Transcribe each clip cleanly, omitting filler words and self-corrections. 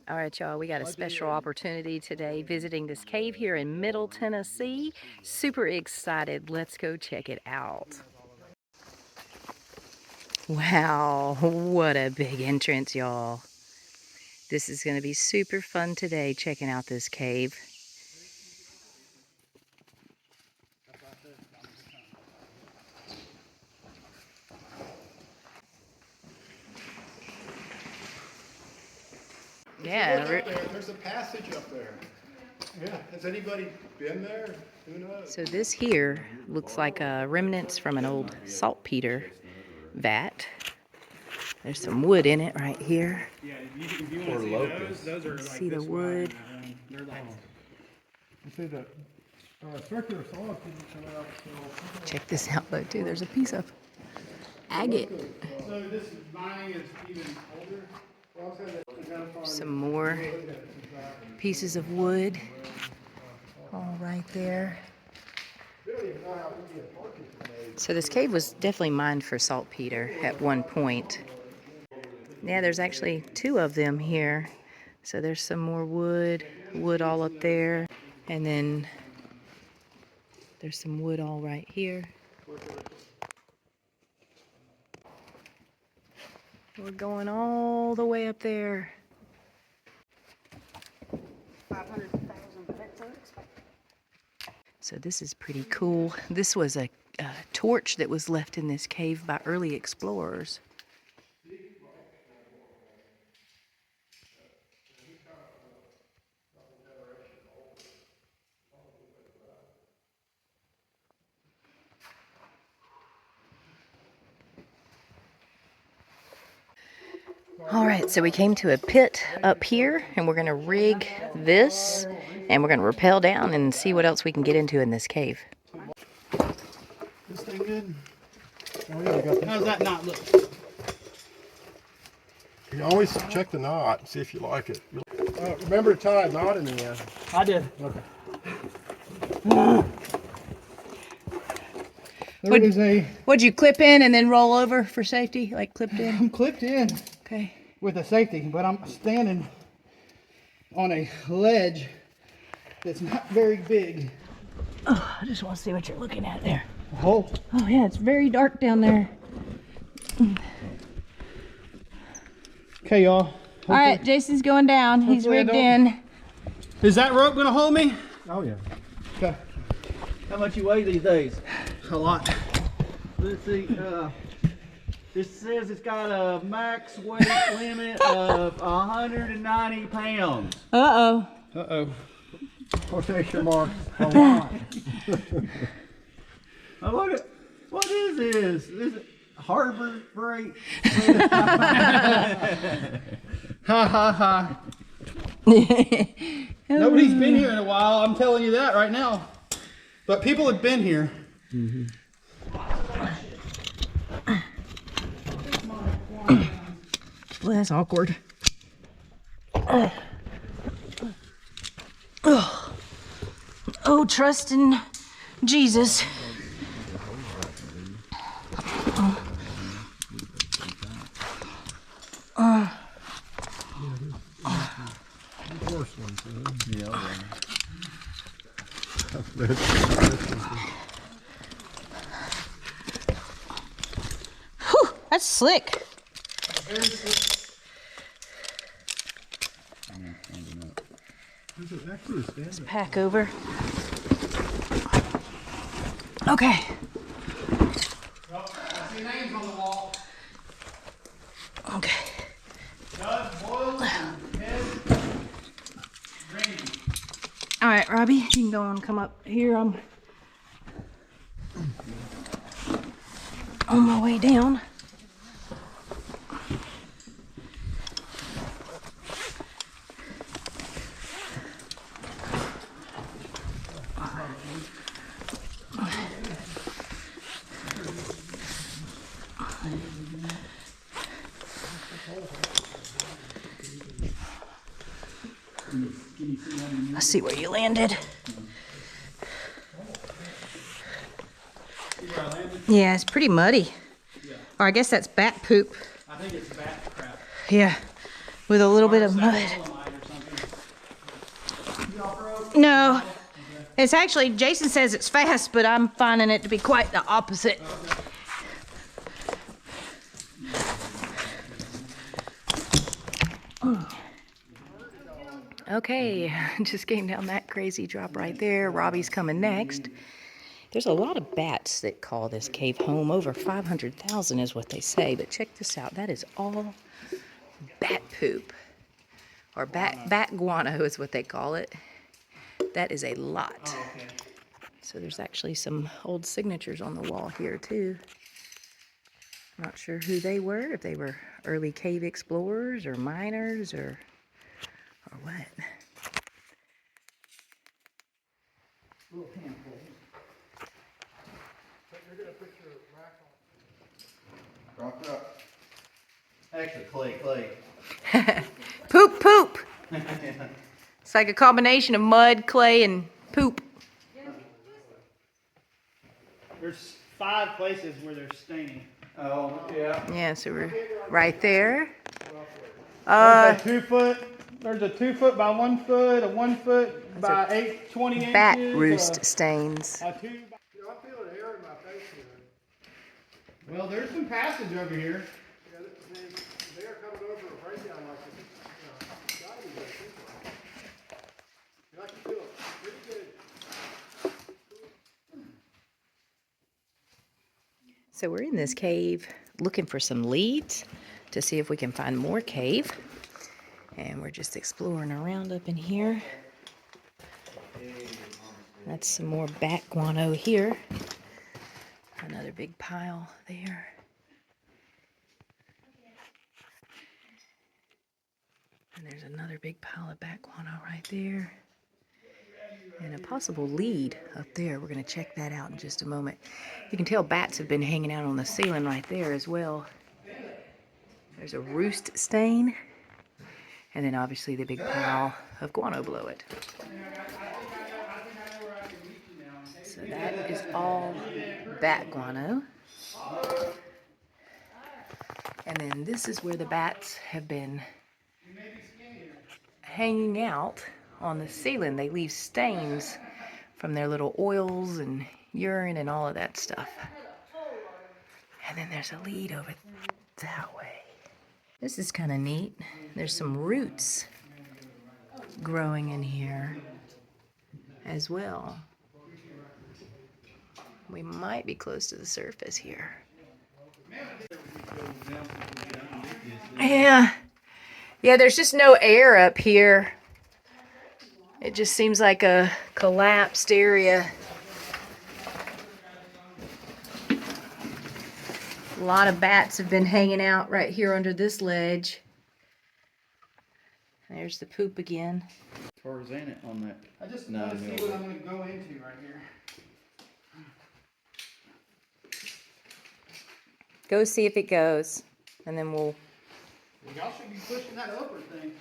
All right, y'all, we got a special opportunity today visiting this cave here in Middle Tennessee. Super excited. Let's go check it out. Wow, what a big entrance, y'all. This is going to be super fun today checking out this cave. Yeah. There's a passage up there. Yeah. Has anybody been there? Who knows? So this here looks like remnants from an old saltpeter vat. There's some wood in it right here. Yeah, if you want to see those are like See the wood. They're like, You see the circular saw coming out. Check this out though too. There's a piece of agate. so this mining is even older. Some more pieces of wood all right there. So this cave was definitely mined for saltpeter at one point. Yeah, there's actually two of them here. So there's some more wood all up there, and then there's some wood all right here. We're going all the way up there. 500,000 hectares. So this is pretty cool. This was a torch that was left in this cave by early explorers. All right, so we came to a pit up here, and we're going to rig this, and we're going to rappel down and see what else we can get into in this cave. This thing good? Oh yeah, I got How's that not look? You always check the knot and see if you like it. Remember to tie a knot in the end. I did. Okay. What'd you clip in and then roll over for safety? Like clipped in? I'm clipped in Okay. with a safety, but I'm standing on a ledge that's not very big. Oh, I just want to see what you're looking at there. A hole. Oh yeah, it's very dark down there. Okay, y'all. All right, Jason's going down. He's Hopefully I rigged don't- in. Is that rope gonna hold me? Oh yeah. Okay. How much you weigh these days? A lot. Let's see. This says it's got a max weight limit of 190 pounds. Uh-oh. Uh-oh. Quotation marks. A lot. Oh, look at, what is this? This is Harbor Freight. Ha ha ha. Nobody's been here in a while, I'm telling you that right now. But people have been here. Well, that's awkward. Oh, trust in Jesus. Whew, that's slick. Let's pack over. Okay. I see names on the wall. Okay. Doug, Boyle, Ed, Randy. All right, Robbie, you can go on, come up here. I'm on my way down. Let's see where you landed. See where I landed? Yeah, it's pretty muddy. Yeah. Or I guess that's bat poop. I think it's bat crap. Yeah, with a little bit of Or mud. saprolite or No. It's actually, Jason says it's fast, but I'm finding it to be quite the opposite. Okay, just came down that crazy drop right there. Robbie's coming next. There's a lot of bats that call this cave home. Over 500,000 is what they say. But check this out. That is all bat poop. Or bat guano is what they call it. That is a lot. Oh, okay. So there's actually some old signatures on the wall here too. Not sure who they were, if they were early cave explorers or miners or what. Drop it up. Actually, clay. Poop, poop! It's like a combination of mud, clay, and poop. There's 5 places where there's staining. Oh, yeah. Yeah, so we're right there. There's a 2 foot. There's a 2 foot by 1 foot, a 1 foot by 20 inches. Bat roost stains. A 2 by... You know, I'm feeling air in my face here. Well, there's some passage over here. Yeah, they are coming over a breakdown like this. You know, gotta be good people. And I can feel it pretty good. So we're in this cave looking for some leads to see if we can find more cave. And we're just exploring around up in here. That's some more bat guano here. Another big pile there. And there's another big pile of bat guano right there. And a possible lead up there. We're going to check that out in just a moment. You can tell bats have been hanging out on the ceiling right there as well. There's a roost stain. And then obviously the big pile of guano below it. So that is all bat guano. And then this is where the bats have been hanging out on the ceiling. They leave stains from their little oils and urine and all of that stuff. And then there's a lead over that way. This is kind of neat. There's some roots growing in here as well. We might be close to the surface here. Yeah, there's just no air up here. It just seems like a collapsed area. A lot of bats have been hanging out right here under this ledge. There's the poop again. As far as in it on that. I just No, want to see no. what I'm going to go into right here. Go see if it goes, and then we'll... Y'all should be pushing that upper thing.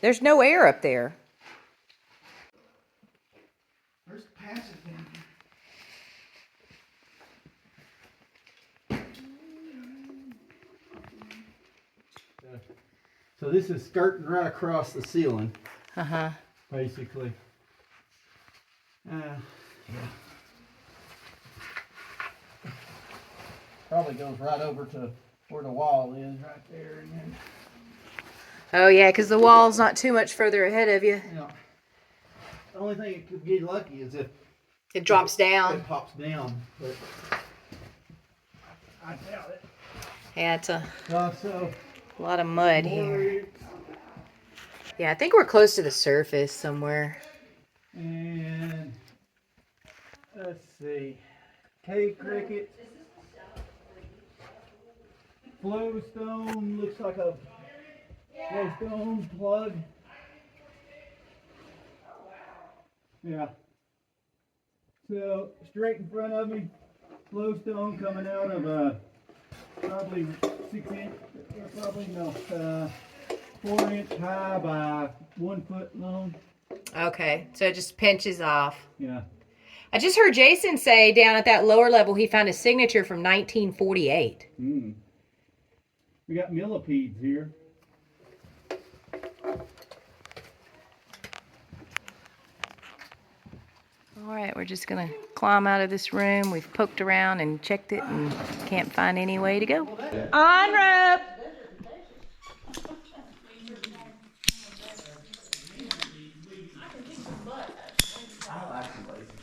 There's no air up there. There's the passage down here. So this is skirting right across the ceiling, Uh-huh. basically. Probably goes right over to where the wall is right there. And then, Oh, yeah, because the wall's not too much further ahead of you. you know, the only thing it could get lucky is if It drops down. it pops down. But I doubt it. Yeah, it's a so lot of mud here. Yeah, I think we're close to the surface somewhere. and let's see, cave cricket, flowstone, looks like a flowstone plug. Yeah. So straight in front of me, flowstone coming out of probably 6 inch, or probably no, 4 inch high by 1 foot long. Okay, so it just pinches off. Yeah. I just heard Jason say down at that lower level he found a signature from 1948. We got millipedes here. All right, we're just gonna climb out of this room. We've poked around and checked it and can't find any way to go. On rope!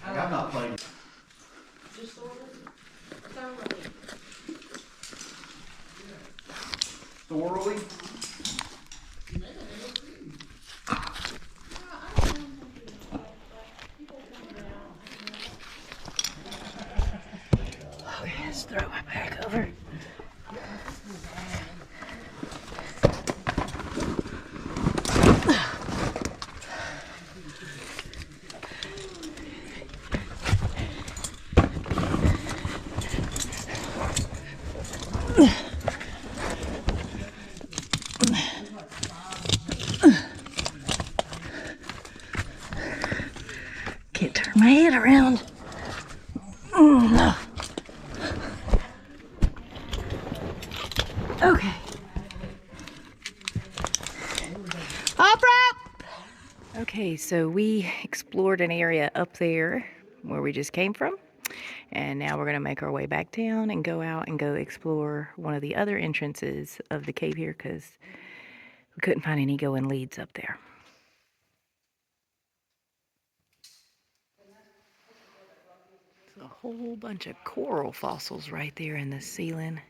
I'm not playing. Thoroughly? Just throw my back over. Can't turn my head around. Okay. Up rope! Okay, so we explored an area up there where we just came from. And now we're going to make our way back down and go out and go explore one of the other entrances of the cave here because we couldn't find any going leads up there. There's a whole bunch of coral fossils right there in the ceiling.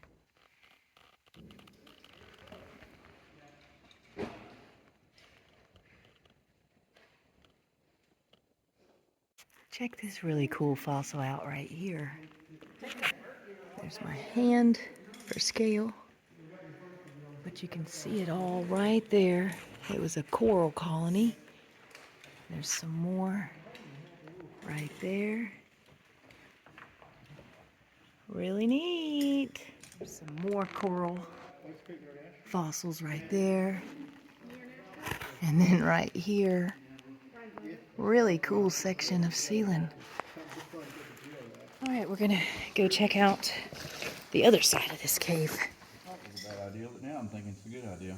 Check this really cool fossil out right here. There's my hand for scale, but you can see it all right there. It was a coral colony. There's some more right there. Really neat. There's some more coral fossils right there. And then right here, really cool section of ceiling. All right, we're gonna go check out the other side of this cave. It's a bad idea, but now I'm thinking it's a good idea.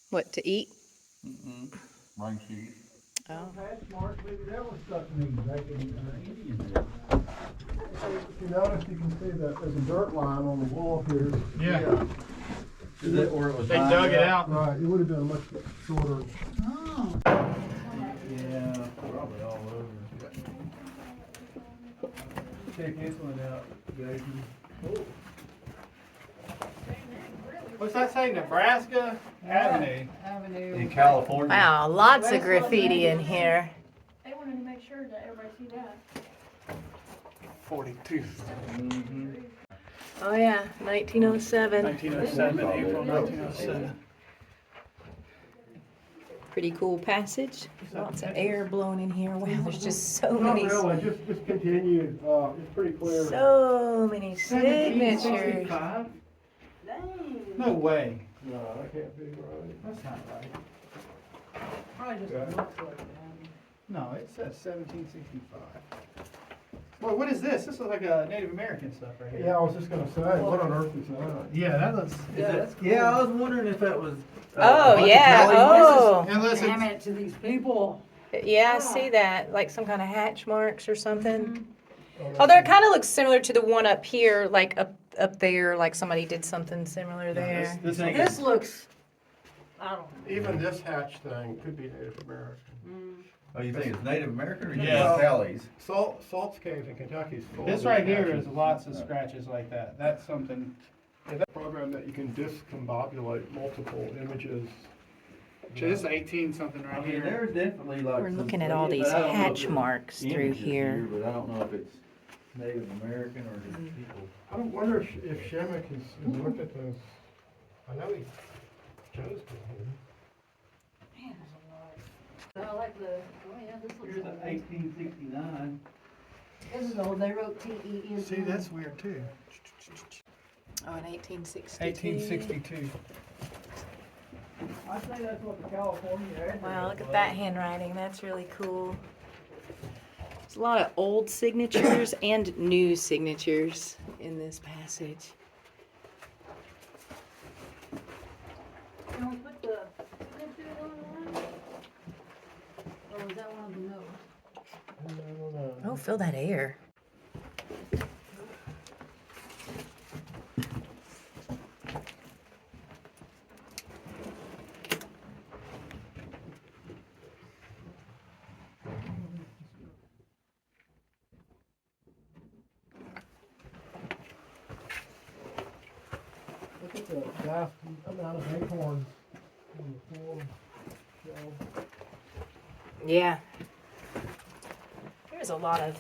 What, to eat? Bring cheese. Oh. Patch marks, maybe that was stuff in back in Indian days. If you notice, you can see that there's a dirt line on the wall here. Yeah. Is it, or it was They lined dug it up? out. Right, it would have been much shorter. Yeah, probably all over. Check this one out, Jason. What's that say? Nebraska Avenue. In California. Wow, lots of graffiti in here. They wanted to make sure that everybody see that. 42. Oh yeah, 1907. 1907, April 1907. Pretty cool passage. Lots of air blowing in here. Wow, there's just so Not many, really, just continue. It's pretty clear. so many signatures. 1765? No way. No, that can't be right. That's not right. Probably just Yeah. looks like that. No, it says 1765. Well, what is this? This looks like a Native American stuff right here. Yeah, I was just gonna say, what on earth is that? Yeah, that looks. Yeah, that's cool. Yeah, I was wondering if that was. Oh yeah, oh. Unless Damn it's. it to these people. Yeah, I see that. Like some kind of hatch marks or something. Although it kind of looks similar to the one up here, like up there, like somebody did something similar there. This This looks, I don't know. even this hatch thing could be Native American. Oh, you think it's Native American or you Yeah. think Callie's? Salt's Cave in Kentucky is full. This of right these here hatches. is lots of scratches like that. That's something, Yeah, that program that you can discombobulate multiple images. this is 18 something I right mean, here. there's definitely like. We're some looking at all but these I don't know if hatch it's marks through images here. But I don't know if it's Native American or just people. I don't wonder if Shemek has looked at this. I know he chose to. Man, there's a lot. I like the, oh yeah, this looks Here's old. an 1869. This is old, they wrote T-E-N. See, that's weird too. Oh, in 1862. 1862. I say that's what the California address Wow, look at was. that handwriting. That's really cool. There's a lot of old signatures and new signatures in this passage. Can we put the signatures on one? Or was that one of the notes? I don't know. feel that air. Look at the vast amount of acorns on the floor. shelves. Yeah. There's a lot of,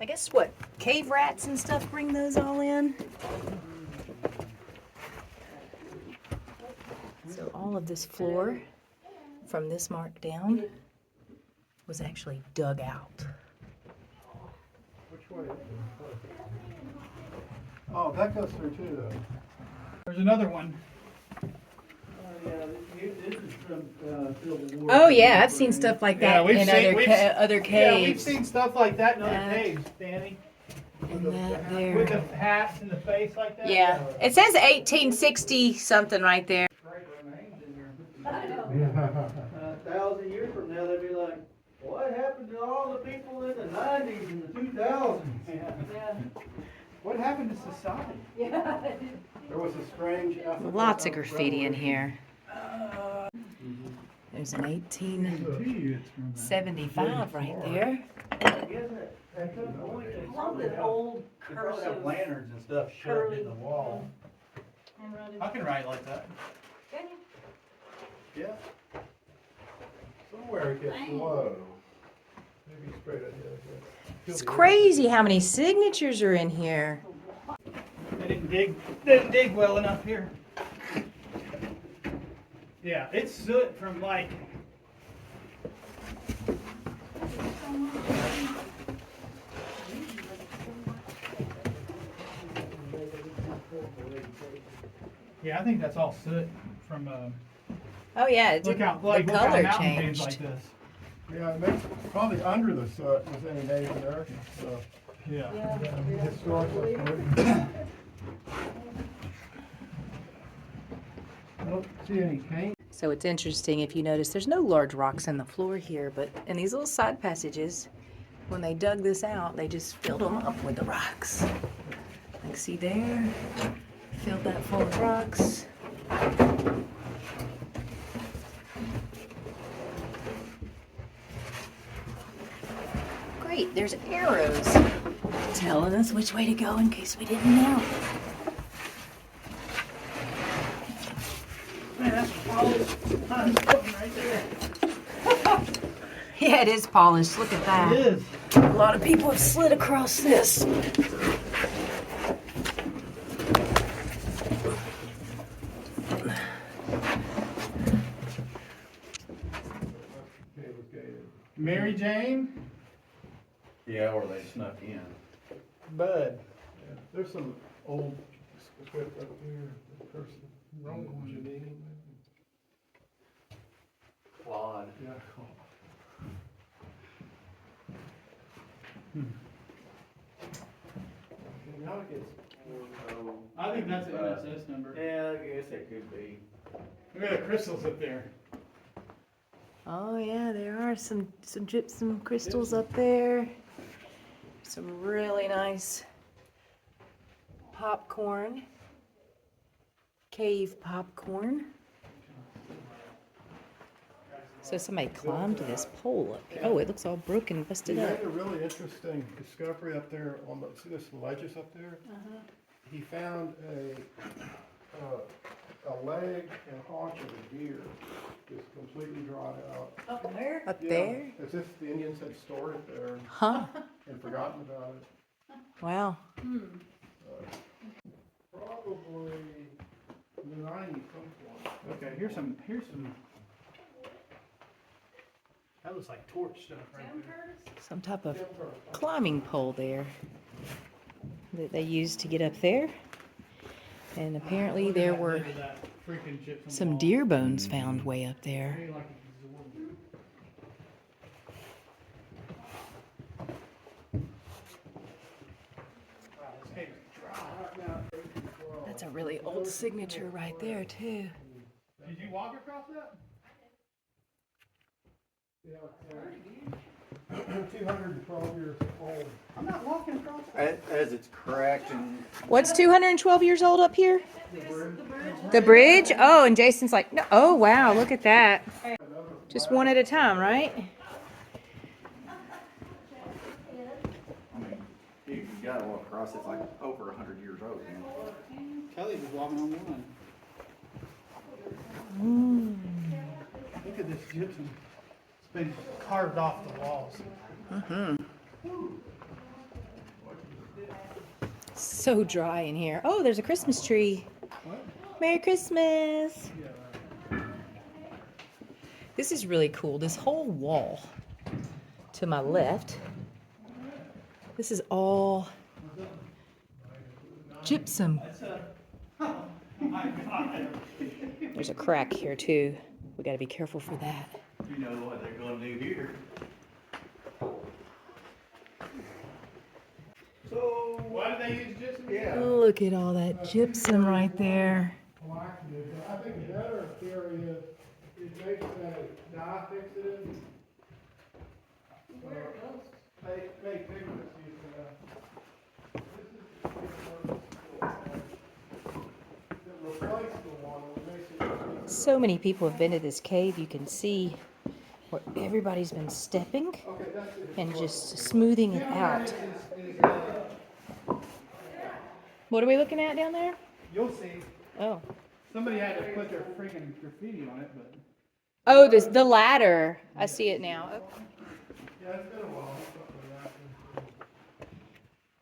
I guess what, cave rats and stuff bring those all in? So all of this floor from this mark down was actually dug out. Which way? Oh, that goes through too, though. There's another one. Oh, yeah, this is from Civil War. Oh yeah, I've seen stuff like Yeah, that we've in seen- other we've- other Yeah, we've caves. seen stuff like that in other That- caves, Danny. And that With the there. hats in the face like that. Yeah, it says 1860 something right there. Great remains in there. Yeah. 1,000 years from now, they'll be like, what happened to all the people in the 90s and the 2000s? Yeah. What happened to society? Yeah. There was a strange African Lots of graffiti in here. Uh, There's an 1875 75 right there. I love the old They probably have cursive. lanterns and stuff shut curly, in the wall. handwriting. I can write like that. Can you? Yeah. Somewhere it gets low. Maybe straight ahead. yeah. It's crazy how many signatures are in here. They didn't dig well enough here. Yeah, it's soot from like. Yeah, I think that's all soot from. Oh yeah, it Look did, out! the Like, look how color mountain caves changed. like this. Yeah, it makes, probably under the soot was any Native American stuff. Yeah. Yeah. Historically. I don't see any paint. So it's interesting if you notice there's no large rocks in the floor here, but in these little side passages, when they dug this out, they just filled them up with the rocks. Like see there, filled that full of rocks. Great, there's arrows telling us which way to go in case we didn't know. Man, that's polished limestone right there. Yeah, it is polished. Look at that. It is. A lot of people have slid across this. It was gated. Mary Jane, Yeah, or they snuck in. Bud. Yeah. There's some old script up here. The person, Roman Janine. Claude. Yeah. Okay, now it gets. I think that's an NSS number. Yeah, I guess it could be. Look at the crystals up there. Oh yeah, there are some gypsum crystals up there. Some really nice popcorn. Cave popcorn. So somebody climbed this pole up here. Oh, it looks all broken, He busted made up. a really interesting discovery up there on the, see this ledges up there? He found a leg and haunch of a deer, just completely dried out. Up there? Up Yeah, there? as if the Indians had stored it there Huh? and forgotten about it. Wow. Probably the 90s, some point. Okay, here's some. That looks like torch stuff right there. Some type of climbing pole there that they used to get up there. And apparently Look at there that were lid of that freaking gypsum some wall. deer bones found way up there. Hey, like it's absorbent. Wow, this cave is dry. That's a really old signature right there too. Did you walk across that? Yeah, 212 years old. I'm not walking across. As it's cracked and What's 212 years old up here? The bridge? Oh, and Jason's like, no. Oh, wow, look at that. Just one at a time, right? I mean, you gotta walk across, it's like over 100 years old now. Kelly was walking on one. Look at this gypsum. It's been carved off the walls. So dry in here. Oh, there's a Christmas tree. Merry Christmas. This is really cool. This whole wall to my left, this is all gypsum. There's a crack here too. We got to be careful for that. You know what they're gonna do here. So, Why do they use gypsum? yeah. Look at all that gypsum right there. Black wood. I think the better theory is they dye fix it in. Fake pigments used to replace the one that makes it. So many people have been to this cave. You can see where everybody's been stepping Okay, that's it. and just smoothing it out. What are we looking at down there? You'll see. Oh. Somebody had to put their freaking graffiti on it, but. Oh, the ladder. I see it now. Yeah, it's been a while.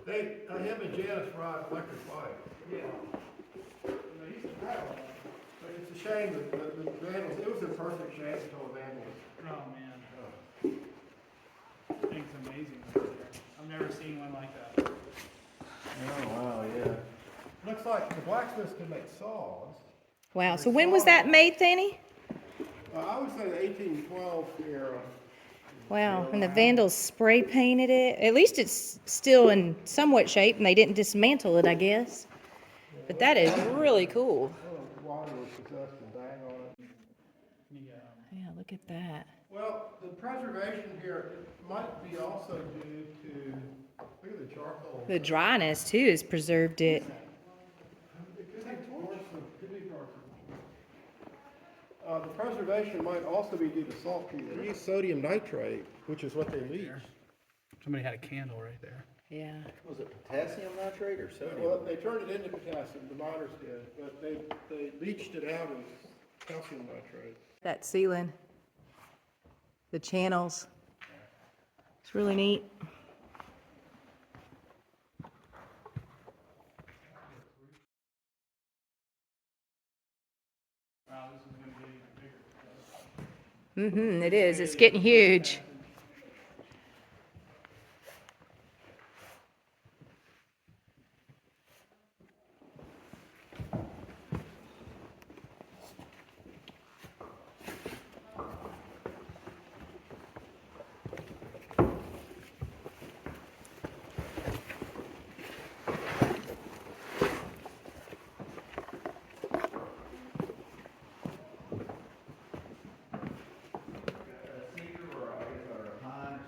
They, him and Janice ride electric bikes. Yeah. They used to have one. But it's a shame that the vandals, it was a perfect shame until the vandals. Oh, man. Thing's amazing right there. I've never seen one like that. Oh, wow, yeah. Looks like the blacksmiths can make saws. Wow. So when was that made, Thany? I would say the 1812 era. Wow. And the Vandals spray painted it. At least it's still in somewhat shape, and they didn't dismantle it, I guess. But that is really cool. Water was possessed and bang on it. Yeah, look at that. Well, the preservation here it might be also due to, look at the charcoal. The dryness, too, has preserved it. It could be torch. Could be torch. The preservation might also be due to saltpeter. They use sodium nitrate, which is what they leach. Somebody had a candle right there. Yeah. Was it potassium nitrate or sodium? Well, they turned it into potassium, the miners did, but they leached it out as calcium nitrate. That ceiling. The channels. It's really neat. Wow, this is gonna get even bigger. It is. It's getting huge.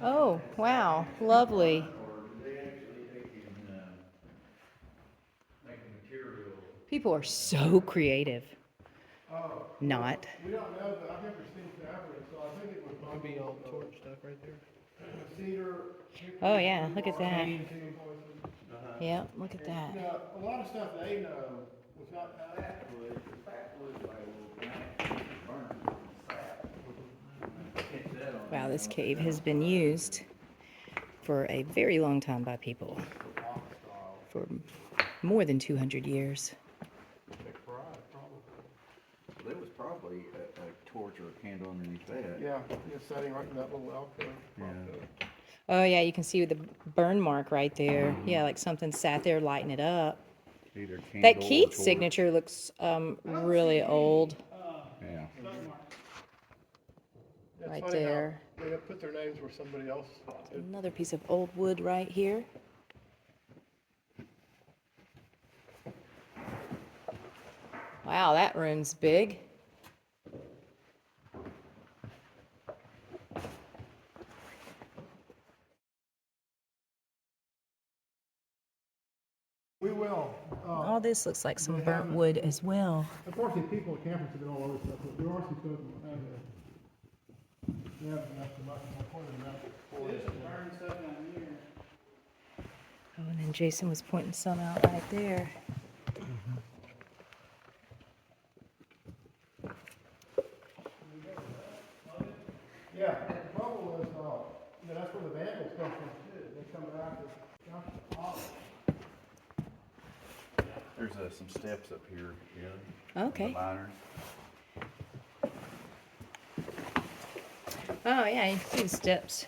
Oh, wow. Lovely. People are so creative. Not. We don't know, but I've never seen fabric, so I think it would be all torch stuff right there. Cedar. Oh, yeah. Look at that. Yeah, look at that. You know, a lot of stuff they know was not. Wow, this cave has been used for a very long time by people. For more than 200 years. There was probably a torch or a candle underneath that. Yeah, just sitting right in that little alcove. Yeah. Oh, yeah, you can see the burn mark right there. Yeah, like something sat there lighting it up. Either candle That or Keith torch. signature looks really old Yeah. It's right funny how there. they put their names where somebody else did. Another piece of old wood right here. Wow, that room's big. We will. All this looks like some burnt wood as well. Unfortunately, people at campers have been all over this stuff, but there are some stuff. Yeah, that's the much more pointed out. There's some burn stuff down here. Oh, and then Jason was pointing some out right there. Yeah, the trouble is, that's where the vandals come from too. They come back with There's some steps up here, Okay. the miners. Oh yeah, you can see the steps.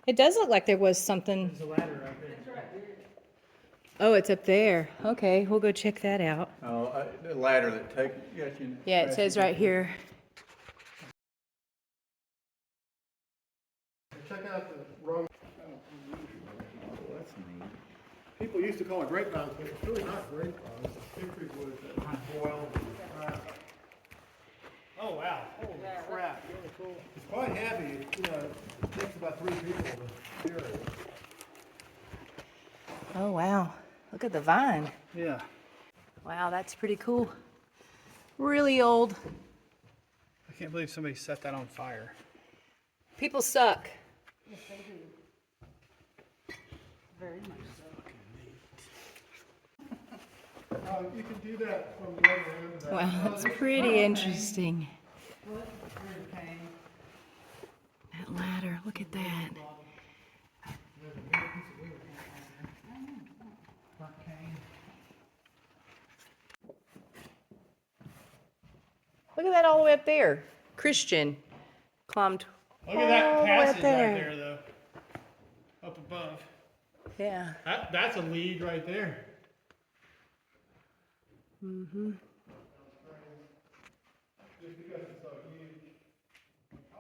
It does look like there was something. There's a ladder right there. Oh, it's up there. Okay, we'll go check that out. Oh, the ladder that got you. Yeah, it says right here. check out the rung. Oh, that's neat. People used to call it grapevines, but it's really not grapevines. It's hickory wood that boiled and cracked. Oh, wow. Holy crap. It's quite heavy. It takes about 3 people to carry it. Oh wow, look at the vine. Yeah. Wow, that's pretty cool. Really old. I can't believe somebody set that on fire. People suck. Yes, they do. Very much so. You can do that from the other end of that. Wow, that's pretty interesting. That ladder, look at that. Look at that all the way up there. Christian climbed Look at that all the way passage up right there. there, though. Up above. Yeah. That's a lead right there. Mm-hmm.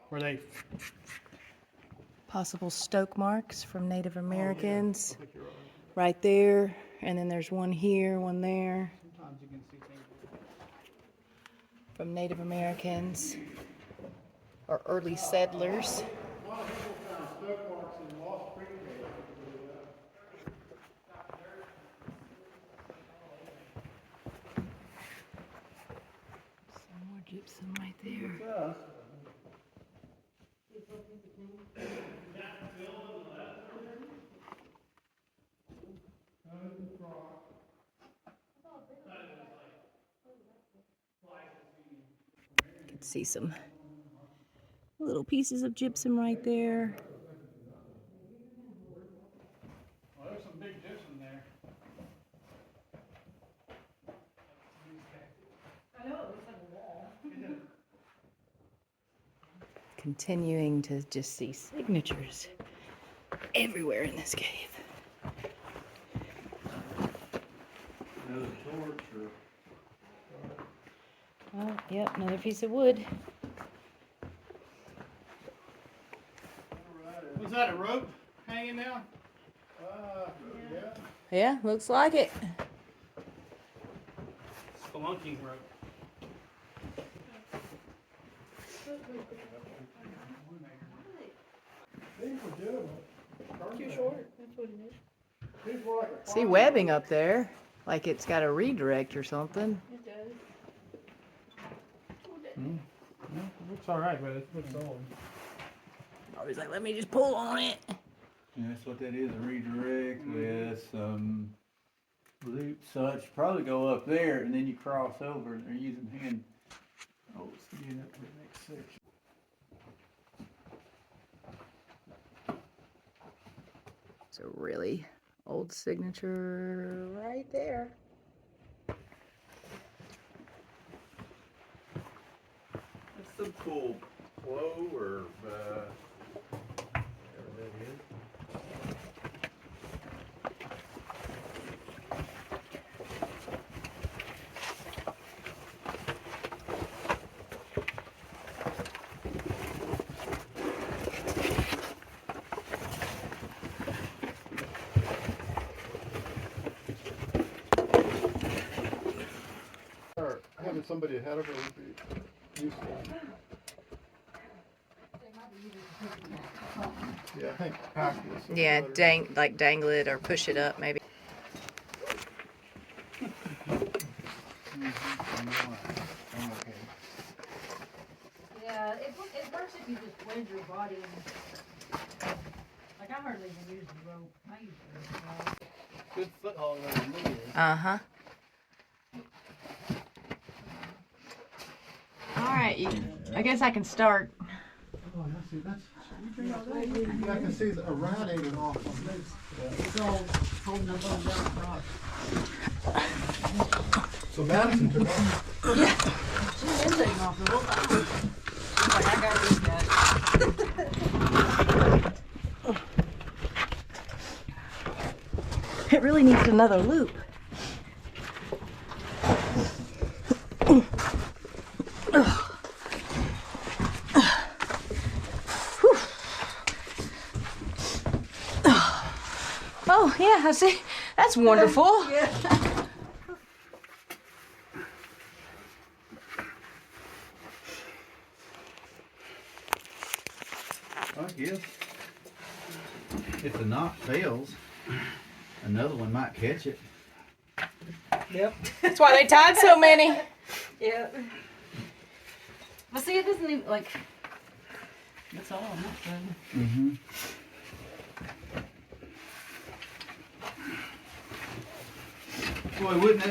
Were they? Possible stoke marks from Native Americans. Right there. And then there's one here, one there. Sometimes you can see things. From Native Americans or early settlers. A lot of people found stoke marks in Lost Creek Cave. Some more gypsum right there. You can see some little pieces of gypsum right there. Well, there's some big gypsum there. I know, it looks like a wall. Continuing to just see signatures everywhere in this cave. Another torch or. Oh, yep, another piece of wood. Was that a rope hanging down? Yeah. Yeah, looks like it. Spelunking rope. These were legitimate. Too short, that's what it is. These were like a See webbing up there, like it's got a redirect or something. It does. Looks alright, but it's old. I was like, let me just pull on it. Yeah, that's what that is, a redirect with some loops, such. Probably go up there and then you cross over and they're using hand. Oh, let's get up to the next section. It's a really old signature right there. That's some cool flow or whatever that is. Or having somebody ahead of her would be useful. Yeah, I think pack this. Yeah, dangle it or push it up maybe. Yeah, it works if you just wedge your body in. Like I hardly even use the rope. I use the rope. Good foothold over me. Uh-huh. All right, I guess I can start. Oh, yeah, see, that's. I can see the irradiated off on this. It's all holding that bone down across. So Madison took off. She's been taking off the whole time. She's like, I got this guy. It really needs another loop. Oh, yeah, I see. That's wonderful. I guess if the knot fails, another one might catch it. Yep. That's why they tied so many. Yep. But see, it doesn't even, like, that's all I'm not trying. Mm-hmm. Boy, wouldn't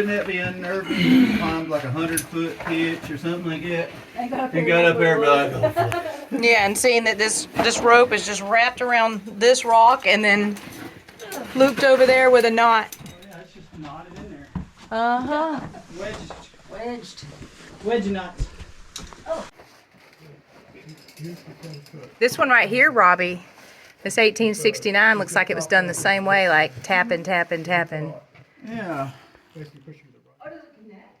that be unnerving if you climbed like 100-foot pitch or something like that? I got up And got up there and be like, oh, fuck. Yeah, and seeing that this rope is just wrapped around this rock and then looped over there with a knot. Oh yeah, it's just knotted in there. Uh-huh. Wedged. Wedge knots. This one right here, Robbie, this 1869 looks like it was done the same way, like tapping, tapping, tapping. Yeah. Basically pushing the right.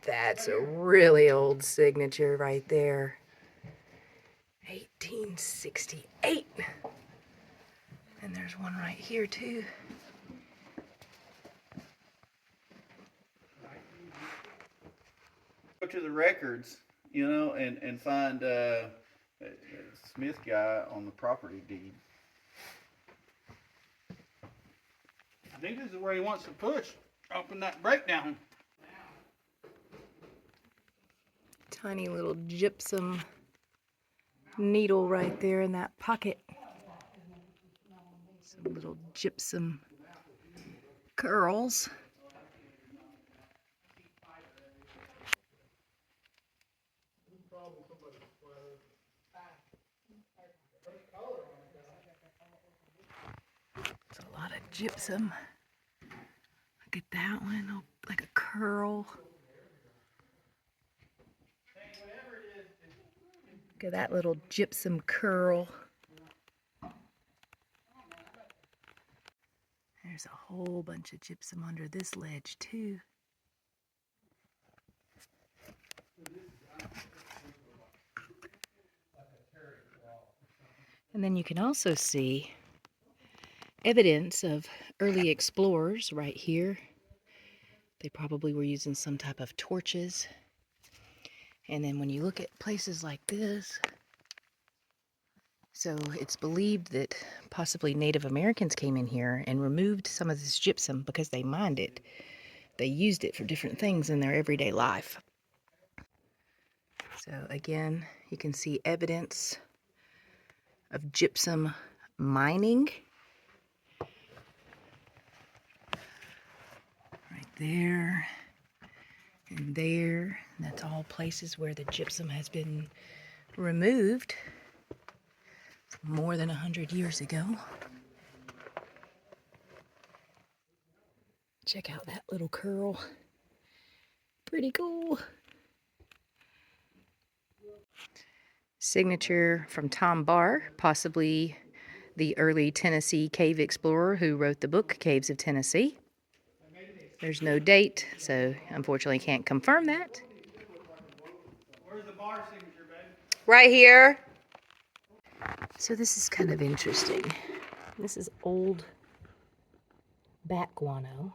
That's a really old signature right there. 1868. And there's one right here too. Go to the records, you know, and find Smith guy on the property deed. I think this is where he wants to push. Open that breakdown. Tiny little gypsum needle right there in that pocket. Some little gypsum curls. It's a lot of gypsum. Look at that one, oh, like a curl. Look at that little gypsum curl. There's a whole bunch of gypsum under this ledge too. And then you can also see evidence of early explorers right here. They probably were using some type of torches. And then when you look at places like this, so it's believed that possibly Native Americans came in here and removed some of this gypsum because they mined it. They used it for different things in their everyday life. So again, you can see evidence of gypsum mining. Right there and there. And that's all places where the gypsum has been removed more than 100 years ago. Check out that little curl. Pretty cool. Signature from Tom Barr, possibly the early Tennessee cave explorer who wrote the book Caves of Tennessee. There's no date, so unfortunately can't confirm that. Where's the bar signature, babe? Right here. So this is kind of interesting. This is old bat guano.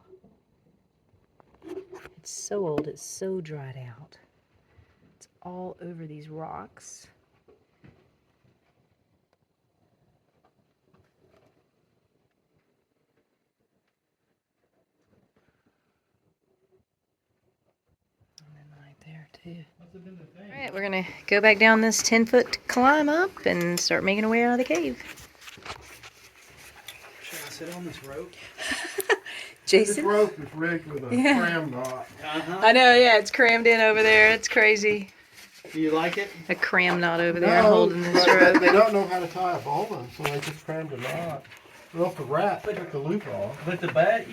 It's so old, it's so dried out. It's all over these rocks. too. Must have been the thing. All right, we're gonna go back down this 10-foot climb up and start making our way out of the cave. Should I sit on this rope? This Jason? rope is rigged with a cram knot. I know, yeah, it's crammed in over there. It's crazy. Do you like it? A cram knot over there No, holding this but rope. they don't know how to tie a boa, so they just crammed a knot. Well, if the rat took the loop off. But the bad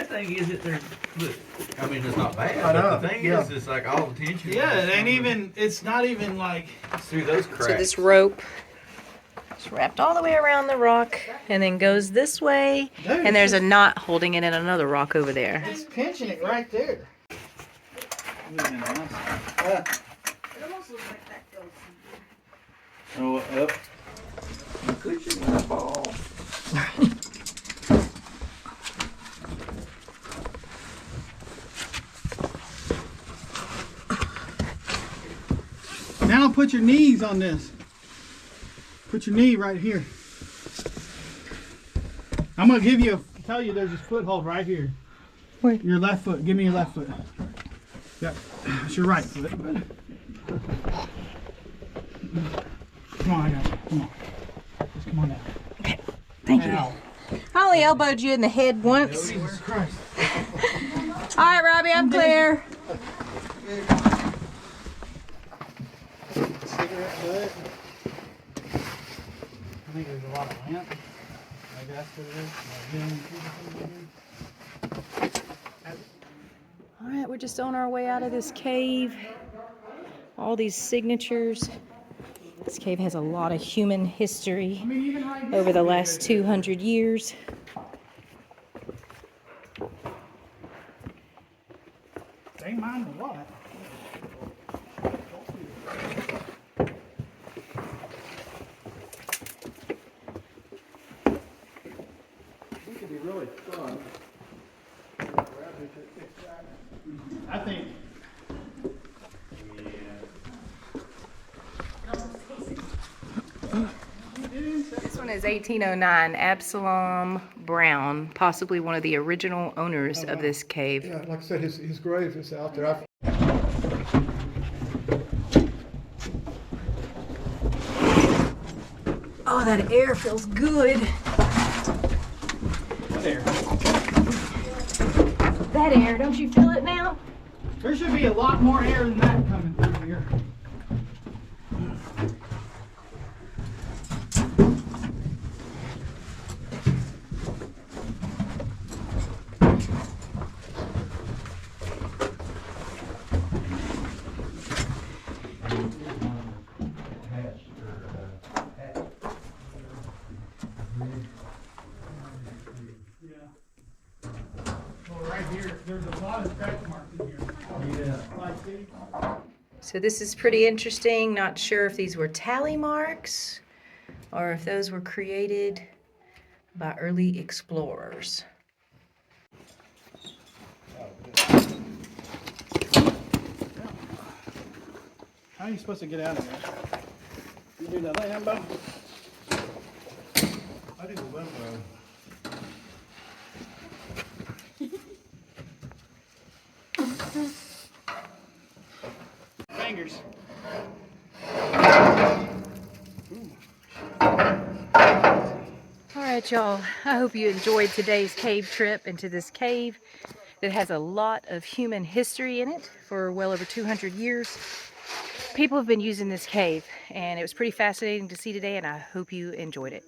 thing is that they're, look, I mean, it's not bad, I know, but the thing yeah. is, it's like all the tension. Yeah, it ain't even, it's not even like, It's through those cracks. So this rope is wrapped all the way around the rock and then goes this way. Dude, And there's a knot holding it in another rock over there. It's pinching it right there. Oh, up. Cushion my ball. Now put your knees on this. Put your knee right here. I'm gonna tell you there's a foothold right here. Where? Your left foot. Give me your left foot. Yep. It's your right foot. Come on, I got you. Come on. Just come on down. Thank you. Ow. I only elbowed you in the head once. Jesus Christ. All right, Robbie, I'm clear. Cigarette butt. I think there's a lot of lint. I guess it is. All right, we're just on our way out of this cave. All these signatures. This cave has a lot of human history over the last 200 years. They mind a lot. It could be really fun. I think. This one is 1809, Absalom Brown, possibly one of the original owners of this cave. Yeah, like I said, his grave is out there. Oh, that air feels good. What air? That air, don't you feel it now? There should be a lot more air than that coming through here. Right here, there's a lot of scratch marks in here. Yeah. Like, see? So this is pretty interesting. Not sure if these were tally marks or if those were created by early explorers. How are you supposed to get out of there? You do the limbo? I do the limbo. Fingers. All right, y'all. I hope you enjoyed today's cave trip into this cave that has a lot of human history in it for well over 200 years. People have been using this cave, and it was pretty fascinating to see today, and I hope you enjoyed it.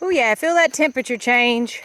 Oh yeah, feel that temperature change.